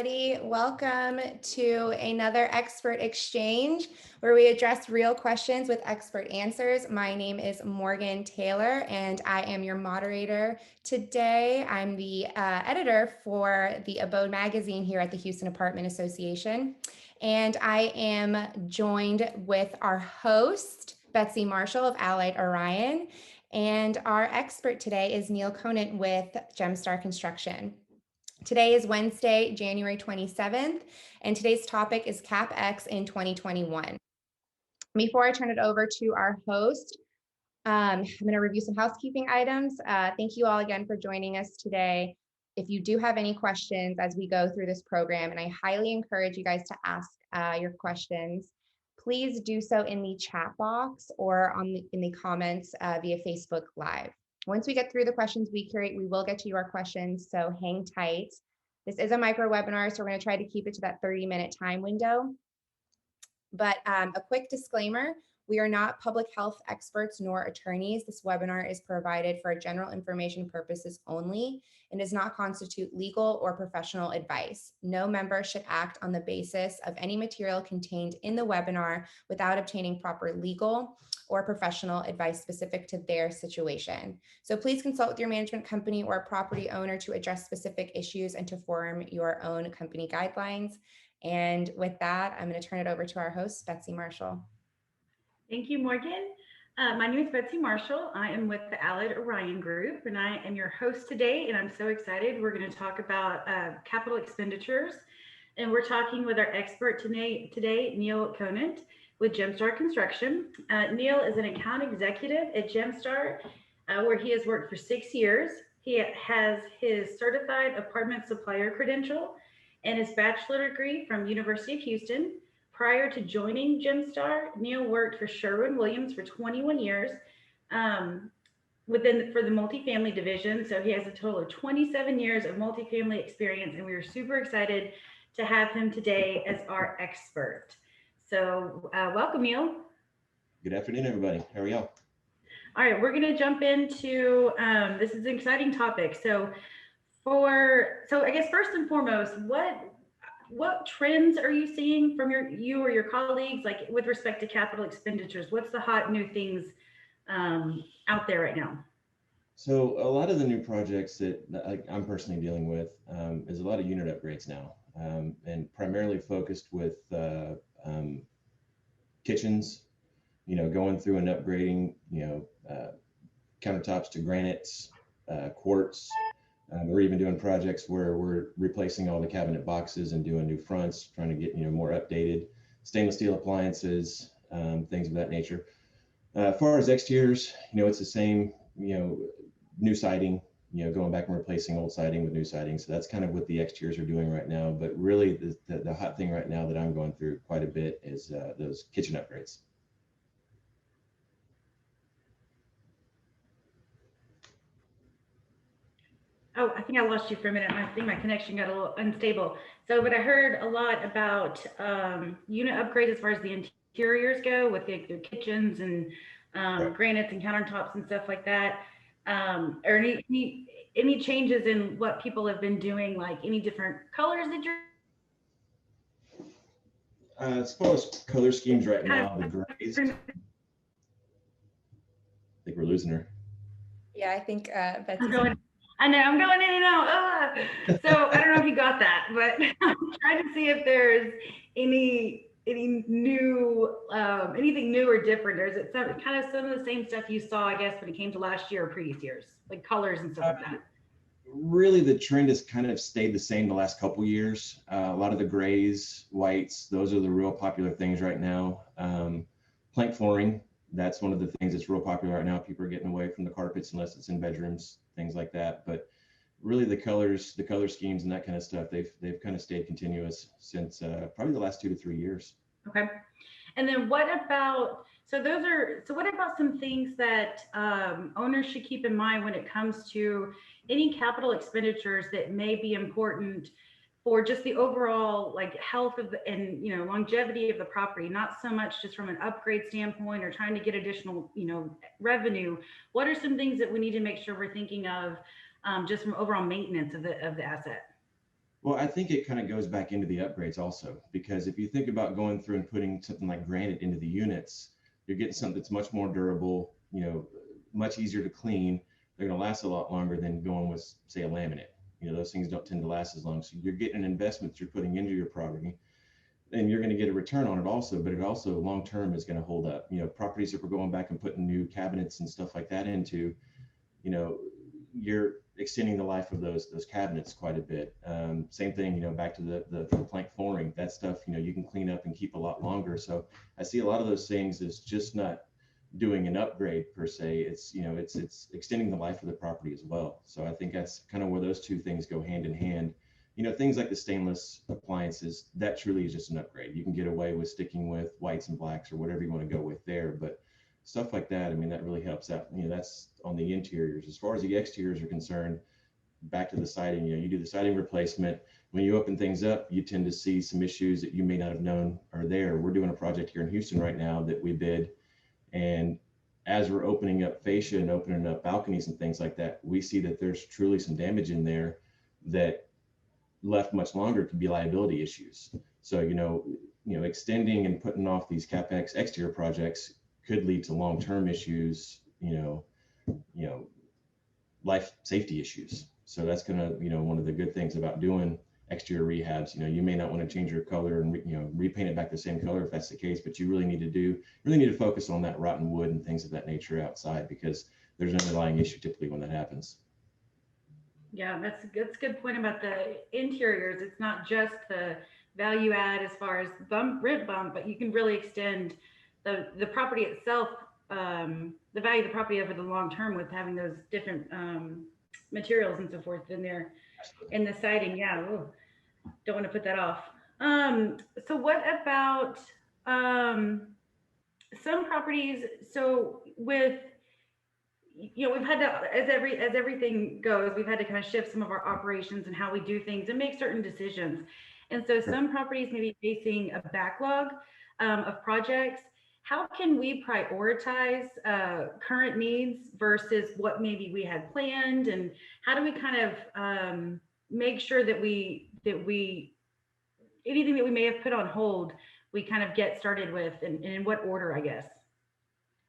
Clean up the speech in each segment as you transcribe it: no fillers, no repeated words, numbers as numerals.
everybody. Welcome to another Expert Exchange where we address real questions with expert answers. My name is Morgan Taylor and I am your moderator today. I'm the editor for the Abode magazine here at the Houston Apartment Association. And I am joined with our host, Betsy Marshall of Allied-Orion. And our expert today is Neal Conant with Gemstar Construction. Today is Wednesday, January 27th, and today's topic is CapEx in 2021. Before I turn it over to our host, I'm going to review some housekeeping items. Thank you all again for joining us today. If you do have any questions as we go through this program, and I highly encourage you guys to ask your questions, please do so in the chat box or in the comments via Facebook Live. Once we get through the questions we curate, we will get to your questions, so hang tight. This is a micro webinar, so we're going to try to keep it to that 30-minute time window. But a quick disclaimer, we are not public health experts nor attorneys. This webinar is provided for general information purposes only and does not constitute legal or professional advice. No member should act on the basis of any material contained in the webinar without obtaining proper legal or professional advice specific to their situation. So please consult with your management company or property owner to address specific issues and to form your own company guidelines. And with that, I'm going to turn it over to our host, Betsy Marshall. Thank you, Morgan. My name is Betsy Marshall. I am with the Allied-Orion Group, and I am your host today, and I'm so excited. We're going to talk about capital expenditures, and we're talking with our expert today, Neal Conant with Gemstar Construction. Neal is an account executive at Gemstar, where he has worked for 6 years. He has his certified apartment supplier credential and his bachelor degree from University of Houston. Prior to joining Gemstar, Neal worked for Sherwin-Williams for 21 years for the multifamily division. So he has a total of 27 years of multifamily experience, and we are super excited to have him today as our expert. So welcome, Neal. Good afternoon, everybody. How are y'all? All right, we're going to jump into this is an exciting topic. So I guess first and foremost, what trends are you seeing from you or your colleagues, like with respect to capital expenditures? What's the hot new things out there right now? So a lot of the new projects that I'm personally dealing with is a lot of unit upgrades now, and primarily focused with kitchens, going through and upgrading, countertops to granites, quartz. We're even doing projects where we're replacing all the cabinet boxes and doing new fronts, trying to get more updated stainless steel appliances, things of that nature. As far as exteriors, it's the same, new siding, going back and replacing old siding with new siding. So that's kind of what the exteriors are doing right now. But really, the hot thing right now that I'm going through quite a bit is those kitchen upgrades. Oh, I think I lost you for a minute. I think my connection got a little unstable. So, but I heard a lot about unit upgrades as far as the interiors go, with the kitchens and granites and countertops and stuff like that. Or any changes in what people have been doing, like any different colors that you're? As far as color schemes right now, the grays. I think we're losing her. Yeah, I think Betsy. I know I'm going in and out. So I don't know if you got that, but I'm trying to see if there's any new, anything new or different, or is it kind of some of the same stuff you saw, I guess, when it came to last year or previous years, like colors and stuff like that? Really, the trend has kind of stayed the same the last couple years. A lot of the grays, whites, those are the real popular things right now. Plank flooring, that's one of the things that's real popular right now. People are getting away from the carpets unless it's in bedrooms, things like that. But really the color schemes and that kind of stuff, they've kind of stayed continuous since probably the last 2 to 3 years. Okay. And then what about some things that owners should keep in mind when it comes to any capital expenditures that may be important for just the overall health of and longevity of the property, not so much just from an upgrade standpoint or trying to get additional revenue? What are some things that we need to make sure we're thinking of just from overall maintenance of the asset? Well, I think it kind of goes back into the upgrades also, because if you think about going through and putting something like granite into the units, you're getting something that's much more durable, much easier to clean. They're going to last a lot longer than going with, say, a laminate. Those things don't tend to last as long. So you're getting an investment that you're putting into your property, and you're going to get a return on it also, but it also long term is going to hold up. Properties that we're going back and putting new cabinets and stuff like that into, you're extending the life of those cabinets quite a bit. Same thing, back to the plank flooring, that stuff, you can clean up and keep a lot longer. So I see a lot of those things as just not doing an upgrade per se. It's extending the life of the property as well. So I think that's kind of where those two things go hand in hand. Things like the stainless appliances, that truly is just an upgrade. You can get away with sticking with whites and blacks or whatever you want to go with there, but stuff like that, I mean, that really helps out. That's on the interiors. As far as the exteriors are concerned, back to the siding, you do the siding replacement. When you open things up, you tend to see some issues that you may not have known are there. We're doing a project here in Houston right now that we bid, and as we're opening up fascia and opening up balconies and things like that, we see that there's truly some damage in there that left much longer could be liability issues. So, extending and putting off these CapEx exterior projects could lead to long-term issues, life safety issues. So that's gonna, one of the good things about doing exterior rehabs. You may not want to change your color and repaint it back the same color if that's the case, but you really need to focus on that rotten wood and things of that nature outside, because there's an underlying issue typically when that happens. Yeah, that's a good point about the interiors. It's not just the value add as far as rent bump, but you can really extend the property itself, the value of the property over the long term with having those different materials and so forth in there in the siding. Yeah, ooh, don't want to put that off. So what about some properties? So with we've had to, as everything goes, we've had to kind of shift some of our operations and how we do things and make certain decisions. And so some properties may be facing a backlog of projects. How can we prioritize current needs versus what maybe we had planned, and how do we kind of make sure that we anything that we may have put on hold, we kind of get started with, and in what order, I guess?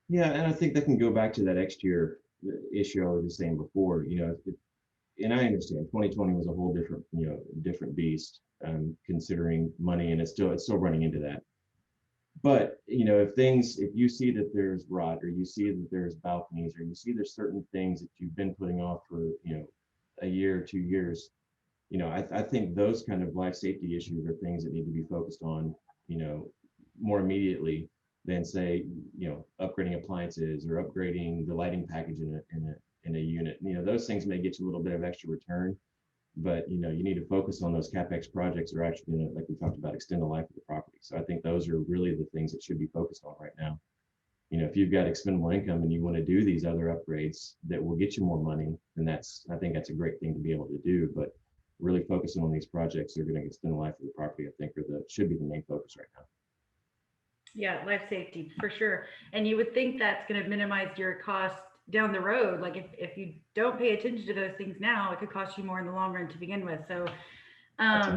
Yeah, and I think that can go back to that exterior issue I was just saying before. And I understand 2020 was a whole different beast, considering money, and it's still running into that. But if you see that there's rot, or you see that there's balconies, or you see there's certain things that you've been putting off for a year, 2 years, I think those kind of life safety issues are things that need to be focused on, more immediately than, say, upgrading appliances or upgrading the lighting package in a unit. Those things may get you a little bit of extra return, but you need to focus on those CapEx projects that are actually going to, like we talked about, extend the life of the property. So I think those are really the things that should be focused on right now. If you've got expendable income and you want to do these other upgrades that will get you more money, then I think that's a great thing to be able to do. But really focusing on these projects that are going to extend the life of the property, I think should be the main focus right now. Yeah, life safety for sure. And you would think that's going to minimize your cost down the road. Like if you don't pay attention to those things now, it could cost you more in the long run to begin with. So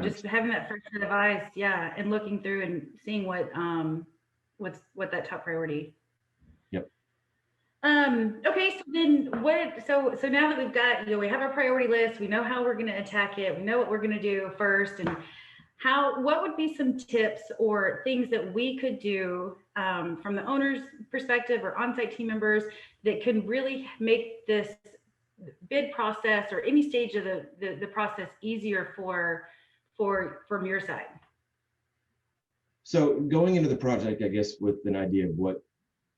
just having that fresh set of eyes, yeah, and looking through and seeing what that top priority. Yep. Okay, so then so now that we've got, we have our priority list, we know how we're going to attack it, we know what we're going to do first, and what would be some tips or things that we could do from the owner's perspective or on-site team members that can really make this bid process or any stage of the process easier from your side? So going into the project, I guess, with an idea of what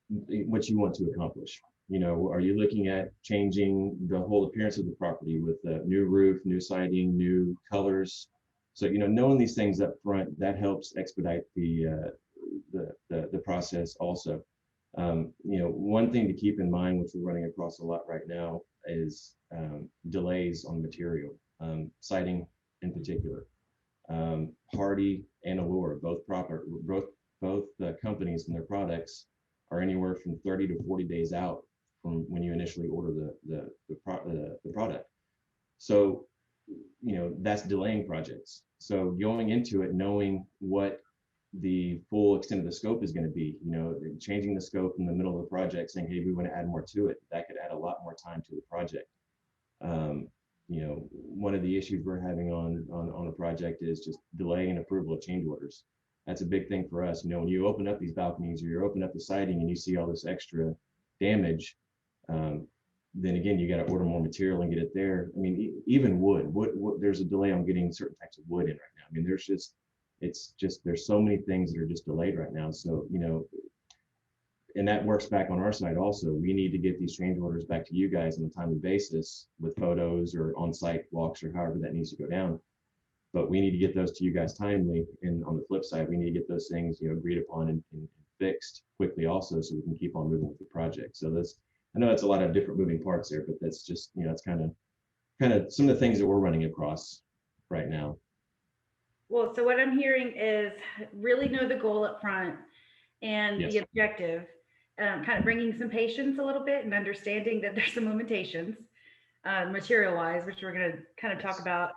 you want to accomplish. Are you looking at changing the whole appearance of the property with a new roof, new siding, new colors? So, knowing these things up front, that helps expedite the process also. One thing to keep in mind, which we're running across a lot right now, is delays on material, siding in particular. Hardy and Allure, both companies and their products are anywhere from 30 to 40 days out from when you initially order the product. So that's delaying projects. So going into it, knowing what the full extent of the scope is going to be, changing the scope in the middle of the project, saying, hey, we want to add more to it, that could add a lot more time to the project. One of the issues we're having on a project is just delaying approval of change orders. That's a big thing for us. When you open up these balconies or you open up the siding and you see all this extra damage, then again, you got to order more material and get it there. I mean, even wood, there's a delay on getting certain types of wood in right now. I mean, there's so many things that are just delayed right now. So, and that works back on our side also. We need to get these change orders back to you guys on a timely basis with photos or on-site walks or however that needs to go down. But we need to get those to you guys timely. And on the flip side, we need to get those things, agreed upon and fixed quickly also, so we can keep on moving with the project. So I know that's a lot of different moving parts there, but that's just, it's kind of some of the things that we're running across right now. Well, so what I'm hearing is really know the goal up front and Yes. the objective, kind of bringing some patience a little bit and understanding that there's some limitations, material wise, which we're going to kind of talk about.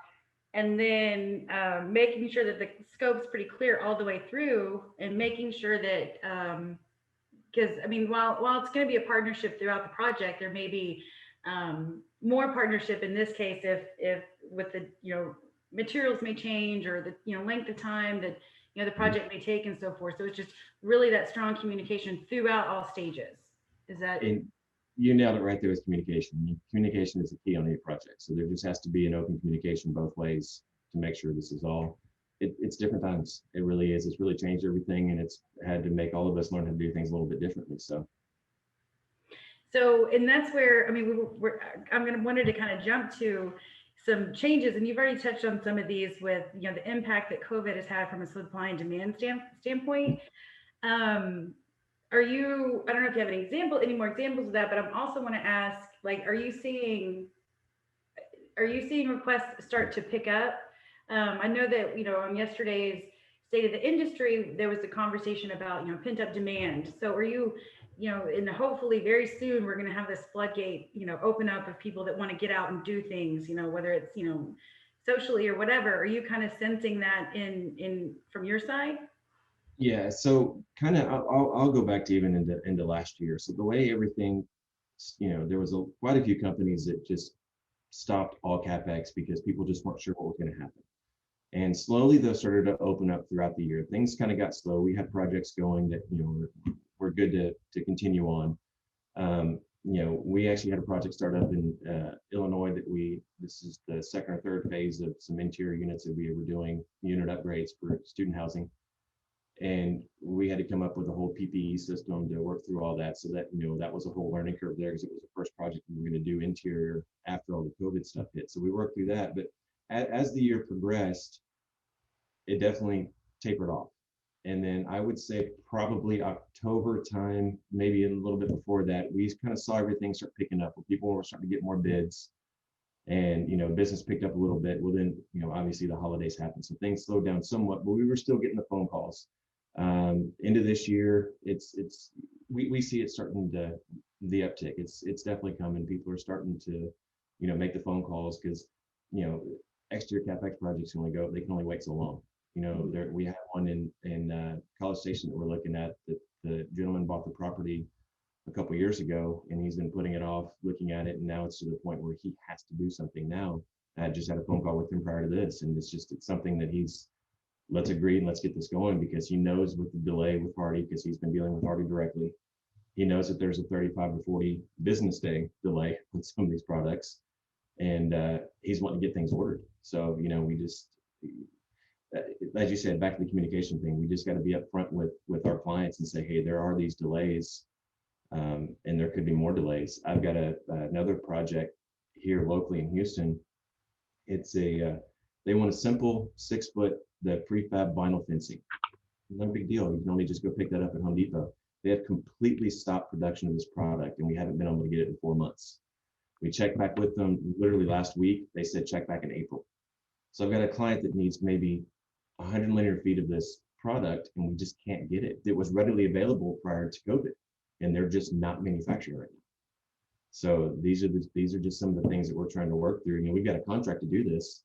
And then making sure that the scope's pretty clear all the way through, and making sure that, because I mean, while it's going to be a partnership throughout the project, there may be more partnership in this case if with the materials may change, or the length of time that the project may take and so forth. So it's just really that strong communication throughout all stages. Is that? And you nailed it right there with communication. Communication is the key on any project. So there just has to be an open communication both ways to make sure this is all. It's different times. It really is. It's really changed everything, and it's had to make all of us learn how to do things a little bit differently. So, and that's where, I mean, wanted to kind of jump to some changes, and you've already touched on some of these with the impact that COVID has had from a supply and demand standpoint. I don't know if you have any more examples of that, but I also want to ask, like, are you seeing requests start to pick up? I know that, on yesterday's State of the Industry, there was a conversation about, pent up demand. So are you, and hopefully very soon we're going to have this floodgate, open up of people that want to get out and do things, whether it's, socially or whatever. Are you kind of sensing that in from your side? Yeah, so kind of, I'll go back to even into last year. So the way everything, there was quite a few companies that just stopped all CapEx because people just weren't sure what was going to happen. And slowly those started to open up throughout the year. Things kind of got slow. We had projects going that, were good to continue on. We actually had a project start up in Illinois this is the second or third phase of some interior units that we were doing, unit upgrades for student housing. And we had to come up with a whole PPE system to work through all that. So that, that was a whole learning curve there, because it was the first project we were going to do interior after all the COVID stuff hit. So we worked through that. But as the year progressed, it definitely tapered off. And then I would say probably October time, maybe a little bit before that, we kind of saw everything start picking up, where people were starting to get more bids, and business picked up a little bit. Well, then obviously the holidays happened, so things slowed down somewhat, but we were still getting the phone calls. Into this year, we see it starting to the uptick. It's definitely coming. People are starting to make the phone calls, because exterior CapEx projects they can only wait so long. We have one in College Station that we're looking at, that the gentleman bought the property a couple of years ago, and he's been putting it off, looking at it, and now it's to the point where he has to do something now. I just had a phone call with him prior to this, and it's something that let's agree and let's get this going, because he knows with the delay with Hardy, because he's been dealing with Hardy directly, he knows that there's a 35 to 40 business day delay with some of these products, and he's wanting to get things ordered. So we just, as you said, back to the communication thing, we just got to be upfront with our clients and say, hey, there are these delays, and there could be more delays. I've got another project here locally in Houston. It's they want a simple 6-foot, the prefab vinyl fencing. No big deal. You can only just go pick that up at Home Depot. They have completely stopped production of this product, and we haven't been able to get it in 4 months. We checked back with them literally last week. They said check back in April. So I've got a client that needs maybe 100 linear feet of this product, and we just can't get it. It was readily available prior to COVID, and they're just not manufacturing right now. So these are just some of the things that we're trying to work through. You know, we've got a contract to do this,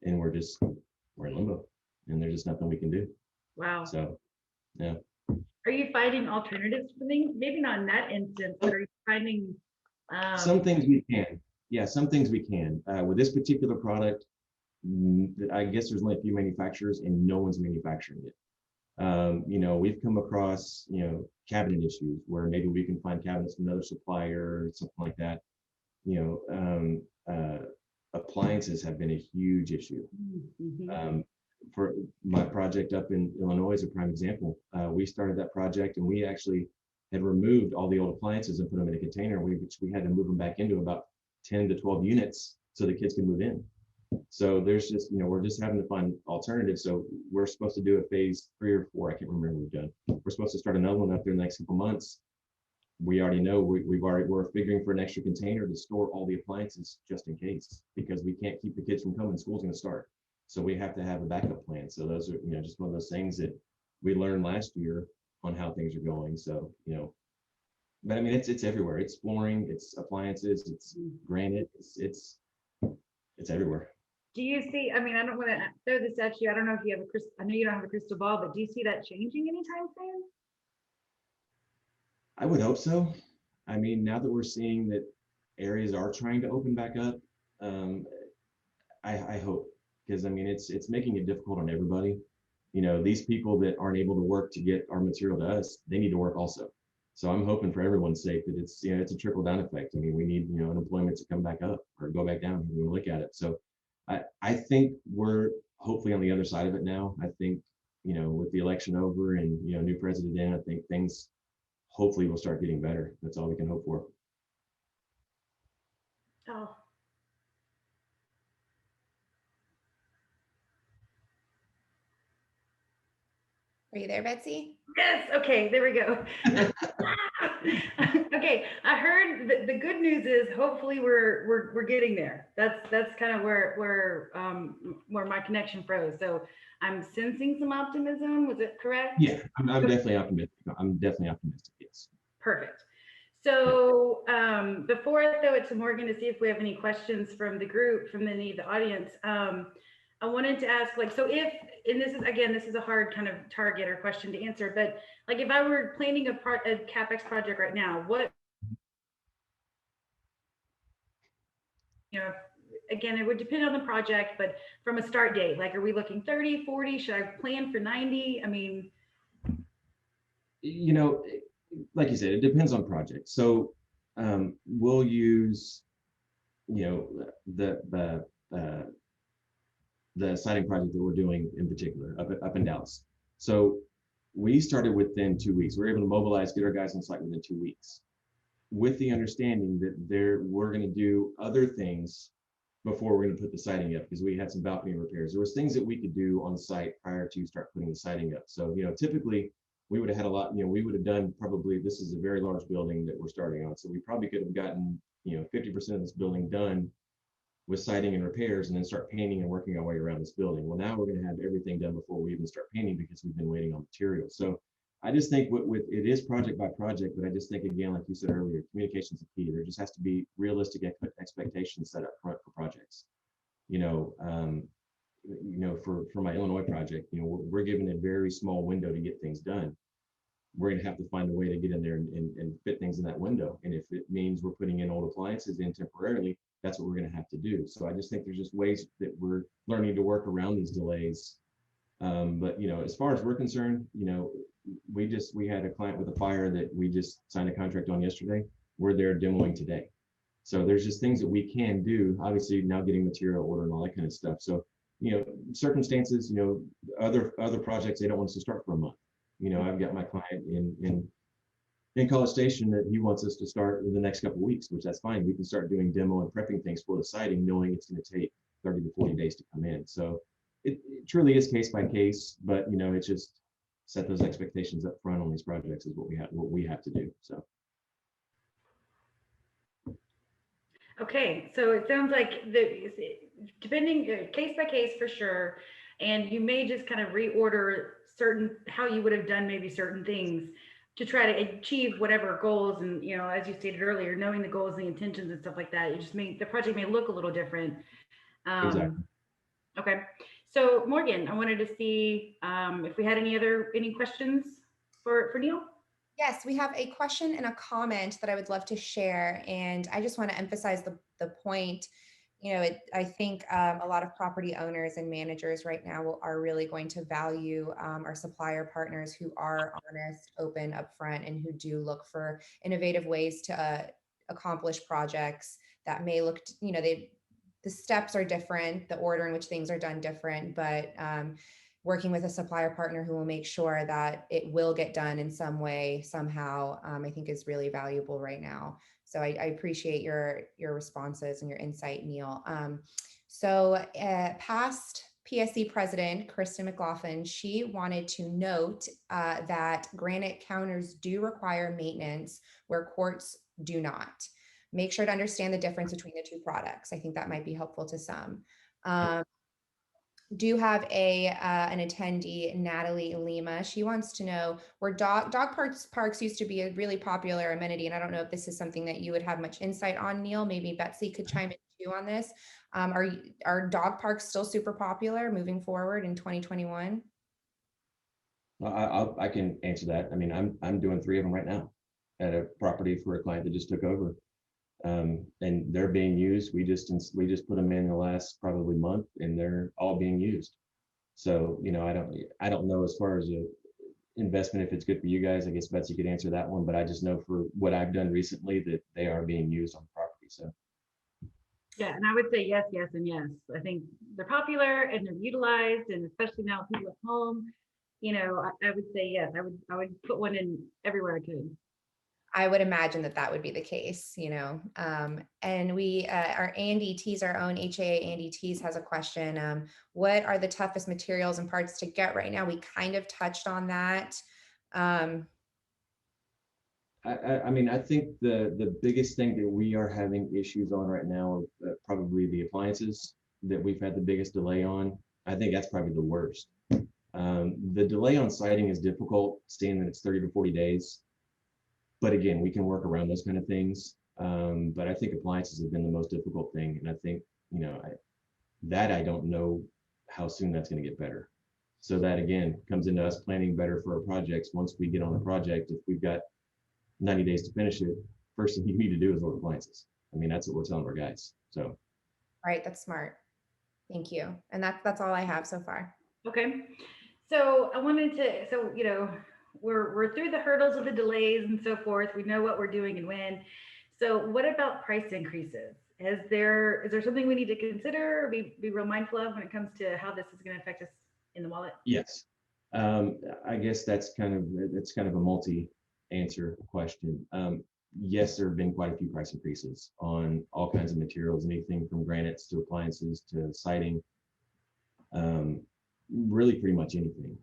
and we're in limbo, and there's just nothing we can do. Wow. So, yeah. Are you finding alternatives for things? Maybe not in that instance, but are you finding some things we can? Yeah, some things we can. With this particular product, I guess there's only a few manufacturers, and no one's manufacturing it. You know, we've come across, you know, cabinet issues where maybe we can find cabinets from another supplier or something like that. You know, appliances have been a huge issue. For my project up in Illinois is a prime example. We started that project, and we actually had removed all the old appliances and put them in a container, which we had to move them back into about 10 to 12 units so the kids could move in. So there's just, you know, we're just having to find alternatives. So we're supposed to do a phase 3 or 4. I can't remember what we've done. We're supposed to start another one up there in the next couple months. We already know we're figuring for an extra container to store all the appliances just in case, because we can't keep the kids from coming. School's going to start. So we have to have a backup plan. So those are, you know, just one of those things that we learned last year on how things are going. So, you know, but I mean, it's everywhere. It's flooring, it's appliances, it's granite, it's everywhere. Do you see, I mean, I don't want to throw this at you. I don't know if you have I know you don't have a crystal ball, but do you see that changing anytime soon? I would hope so. I mean, now that we're seeing that areas are trying to open back up, I hope, because I mean, it's making it difficult on everybody. You know, these people that aren't able to work to get our material to us, they need to work also. So I'm hoping for everyone's sake that it's, you know, it's a trickle down effect. I mean, we need, you know, unemployment to come back up or go back down when we look at it. So I think we're hopefully on the other side of it now. I think, you know, with the election over and, you know, new president in, I think things hopefully will start getting better. That's all we can hope for. Oh. Are you there, Betsy? Yes. Okay. There we go. Okay. I heard the good news is hopefully we're getting there. That's kind of where my connection froze. So I'm sensing some optimism. Was it correct? Yeah, I'm definitely optimistic. I'm definitely optimistic. Yes. Perfect. So before I throw it to Morgan to see if we have any questions from the group, from any of the audience, I wanted to ask, like, so if, and this is, again, this is a hard kind of target or question to answer, but like if I were planning a CapEx project right now, what, you know, again, it would depend on the project, but from a start date, like, are we looking 30, 40? Should I plan for 90? I mean, you know, like you said, it depends on project. So we'll use, you know, the siding project that we're doing in particular up in Dallas. So we started within 2 weeks. We were able to mobilize, get our guys on site within 2 weeks, with the understanding that we're going to do other things before we're going to put the siding up, because we had some balcony repairs. There was things that we could do on site prior to start putting the siding up. So, you know, typically we would have had a lot, you know, we would have done probably, this is a very large building that we're starting on. So we probably could have gotten, you know, 50% of this building done with siding and repairs, and then start painting and working our way around this building. Well, now we're going to have everything done before we even start painting, because we've been waiting on materials. So I just think with it is project by project, but I just think, again, like you said earlier, communication is key. There just has to be realistic expectations set up front for projects. You know, for my Illinois project, you know, we're given a very small window to get things done. We're going to have to find a way to get in there and fit things in that window. And if it means we're putting in old appliances in temporarily, that's what we're going to have to do. So I just think there's just ways that we're learning to work around these delays. But, you know, as far as we're concerned, you know, we had a client with a fire that we just signed a contract on yesterday. We're there demoing today. So there's just things that we can do, obviously now getting material order and all that kind of stuff. So, you know, circumstances, you know, other projects, they don't want us to start for a month. You know, I've got my client in College Station that he wants us to start in the next couple of weeks, which that's fine. We can start doing demo and prepping things for the siding, knowing it's going to take 30 to 40 days to come in. So it truly is case by case, but you know, it's just set those expectations up front on these projects is what we have to do. So. okay, so it sounds like depending case by case for sure, and you may just kind of reorder how you would have done maybe certain things. to try to achieve whatever goals. And, you know, as you stated earlier, knowing the goals and the intentions and stuff like that, it just may, the project may look a little different. Exactly. Okay. So Morgan, I wanted to see if we had any questions for Neal. Yes, we have a question and a comment that I would love to share. And I just want to emphasize the point. You know, I think a lot of property owners and managers right now are really going to value our supplier partners who are honest, open, upfront, and who do look for innovative ways to accomplish projects that may look, you know, the steps are different, the order in which things are done different, but working with a supplier partner who will make sure that it will get done in some way, somehow, I think is really valuable right now. So I appreciate your responses and your insight, Neal. Past PSC president, Kristen McLaughlin, she wanted to note that granite counters do require maintenance where quartz do not. Make sure to understand the difference between the two products. I think that might be helpful to some. Do have an attendee, Natalie Lima. She wants to know where dog parks used to be a really popular amenity, and I don't know if this is something that you would have much insight on, Neal. Maybe Betsy could chime in too on this. Are dog parks still super popular moving forward in 2021? I can answer that. I mean, I'm doing 3 of them right now at a property for a client that just took over. And they're being used. We just put them in the last probably month, and they're all being used. So, you know, I don't know as far as a investment if it's good for you guys. I guess Betsy could answer that one, but I just know for what I've done recently that they are being used on the property. So Yeah, and I would say yes, yes, and yes. I think they're popular and they're utilized, and especially now people at home, you know, I would say yes. I would put one in everywhere I could. I would imagine that would be the case, you know. And we, our Andy Tees, our own HAA Andy Tees has a question. What are the toughest materials and parts to get right now? We kind of touched on that. I mean, I think the biggest thing that we are having issues on right now are probably the appliances that we've had the biggest delay on. I think that's probably the worst. The delay on siding is difficult, seeing that it's 30 to 40 days. But again, we can work around those kind of things. But I think appliances have been the most difficult thing. And I think, you know, I don't know how soon that's going to get better. So that again comes into us planning better for our projects. Once we get on the project, if we've got 90 days to finish it, first thing you need to do is order appliances. I mean, that's what we're telling our guys. So. Right, that's smart. Thank you. And that's all I have so far. Okay. So I wanted to, so, you know, we're through the hurdles of the delays and so forth. We know what we're doing and when. So what about price increases? Is there something we need to consider or be real mindful of when it comes to how this is going to affect us in the wallet? Yes. I guess that's kind of a multi-answer question. Yes, there have been quite a few price increases on all kinds of materials, anything from granites to appliances to siding, really pretty much anything.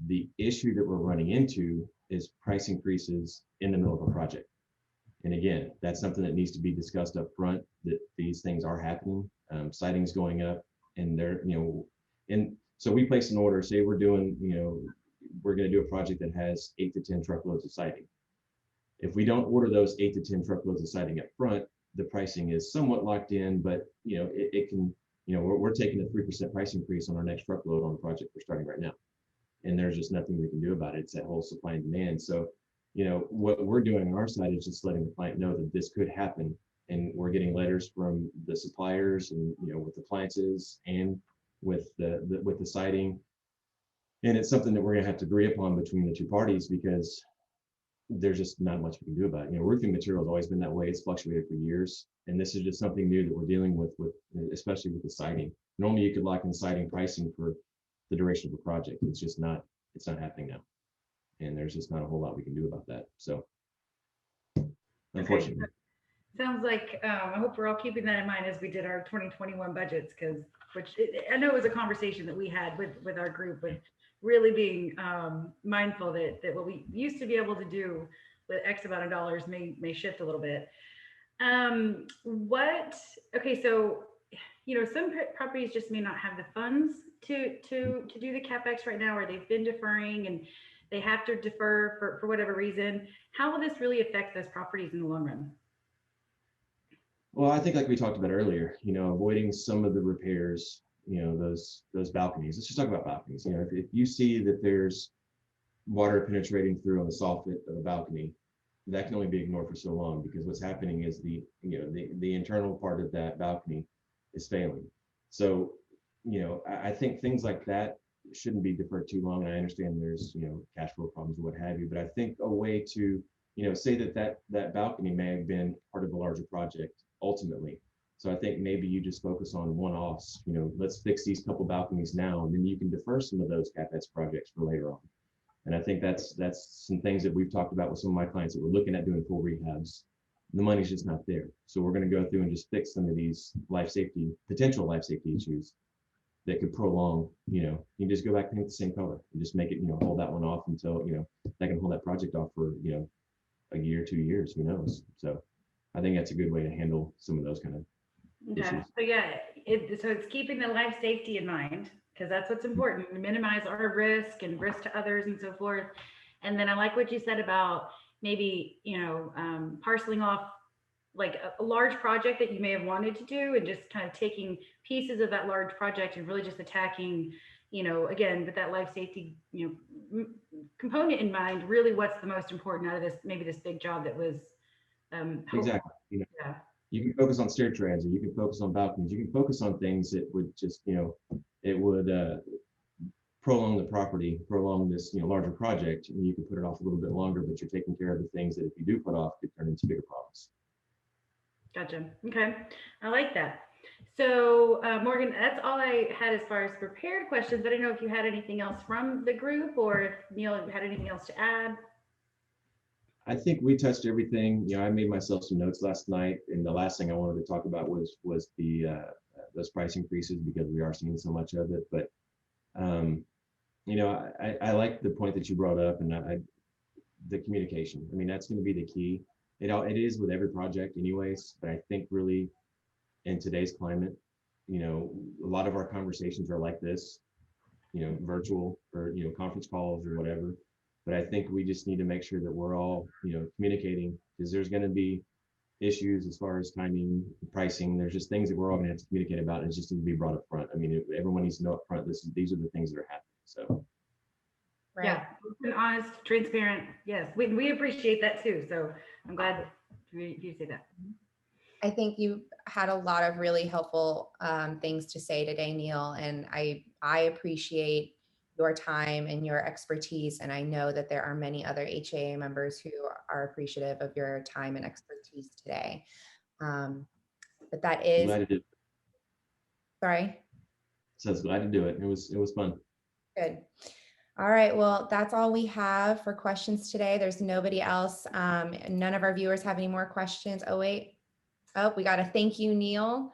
The issue that we're running into is price increases in the middle of a project. And again, that's something that needs to be discussed up front, that these things are happening. Siding's going up, and they're, you know, and so we place an order, say we're doing, you know, we're going to do a project that has 8 to 10 truckloads of siding. If we don't order those 8 to 10 truckloads of siding up front, the pricing is somewhat locked in, but, you know, it can, you know, we're taking a 3% price increase on our next truckload on the project we're starting right now. And there's just nothing we can do about it. It's that whole supply and demand. So, you know, what we're doing on our side is just letting the client know that this could happen. And we're getting letters from the suppliers and, you know, with appliances and with the siding. And it's something that we're going to have to agree upon between the two parties, because there's just not much we can do about it. You know, roofing material has always been that way. It's fluctuated for years. And this is just something new that we're dealing with especially with the siding. Normally you could lock in siding pricing for the duration of a project. It's not happening now. And there's just not a whole lot we can do about that. So unfortunately. Okay. Sounds like I hope we're all keeping that in mind as we did our 2021 budgets, I know it was a conversation that we had with our group, but really being mindful that what we used to be able to do with X amount of dollars may shift a little bit. Okay, so, you know, some properties just may not have the funds to do the CapEx right now, or they've been deferring, and they have to defer for whatever reason, how will this really affect those properties in the long run? Well, I think like we talked about earlier, avoiding some of the repairs, those balconies. Let's just talk about balconies. If you see that there's water penetrating through on the soffit of a balcony, that can only be ignored for so long, because what's happening is the internal part of that balcony is failing. So, I think things like that shouldn't be deferred too long. And I understand there's, cash flow problems or what have you, but I think a way to, say that balcony may have been part of a larger project ultimately. So I think maybe you just focus on one-offs, let's fix these couple balconies now, and then you can defer some of those CapEx projects for later on. And I think that's some things that we've talked about with some of my clients that we're looking at doing full rehabs. The money's just not there. So we're going to go through and just fix some of these potential life safety issues that could prolong, you can just go back and paint the same color and just make it, hold that one off until, that can hold that project off for, a year, 2 years, who knows? So I think that's a good way to handle some of those kind of issues. So yeah, so it's keeping the life safety in mind, because that's what's important, minimize our risk and risk to others and so forth. And then I like what you said about maybe, parceling off like a large project that you may have wanted to do, and just kind of taking pieces of that large project and really just attacking, again, with that life safety, component in mind, really what's the most important out of this, maybe this big job that was Exactly. Yeah. You can focus on stair treads, or you can focus on balconies. You can focus on things that would just, it would prolong the property, prolong this, larger project, and you can put it off a little bit longer, but you're taking care of the things that if you do put off, could turn into bigger problems. Gotcha. Okay. I like that. So Morgan, that's all I had as far as prepared questions, but I don't know if you had anything else from the group, or if Neal had anything else to add. I think we touched everything. I made myself some notes last night, and the last thing I wanted to talk about was the those price increases, because we are seeing so much of it. But I like the point that you brought up, and the communication. I mean, that's going to be the key. It is with every project, anyways. But I think really in today's climate, a lot of our conversations are like this, virtual or conference calls or whatever. But I think we just need to make sure that we're all, communicating, because there's going to be issues as far as timing, pricing. There's just things that we're all going to have to communicate about, and it just needs to be brought up front. I mean, everyone needs to know up front, these are the things that are happening. So. Right. Yeah, open, honest, transparent. Yes, we appreciate that too. So I'm glad that you say that. I think you had a lot of really helpful things to say today, Neal, and I appreciate your time and your expertise. And I know that there are many other HAA members who are appreciative of your time and expertise today. But that is, glad to do it. Sorry? So I was glad to do it. It was fun. Good. All right, well, that's all we have for questions today. There's nobody else. None of our viewers have any more questions. Oh, wait. Oh, we got a thank you, Neal.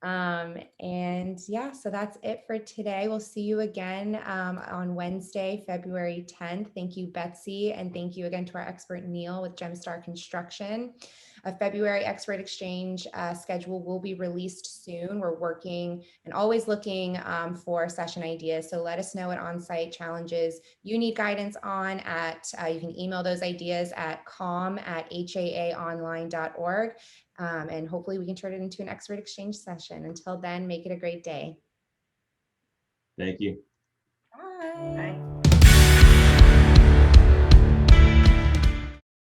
And yeah, so that's it for today. We'll see you again on Wednesday, February 10th. Thank you, Betsy. And thank you again to our expert, Neal, with Gemstar Construction. A February expert exchange schedule will be released soon. We're working and always looking for session ideas. So let us know what on-site challenges you need guidance on you can email those ideas at com@haaonline.org. And hopefully we can turn it into an expert exchange session. Until then, make it a great day. Thank you. Bye. Bye.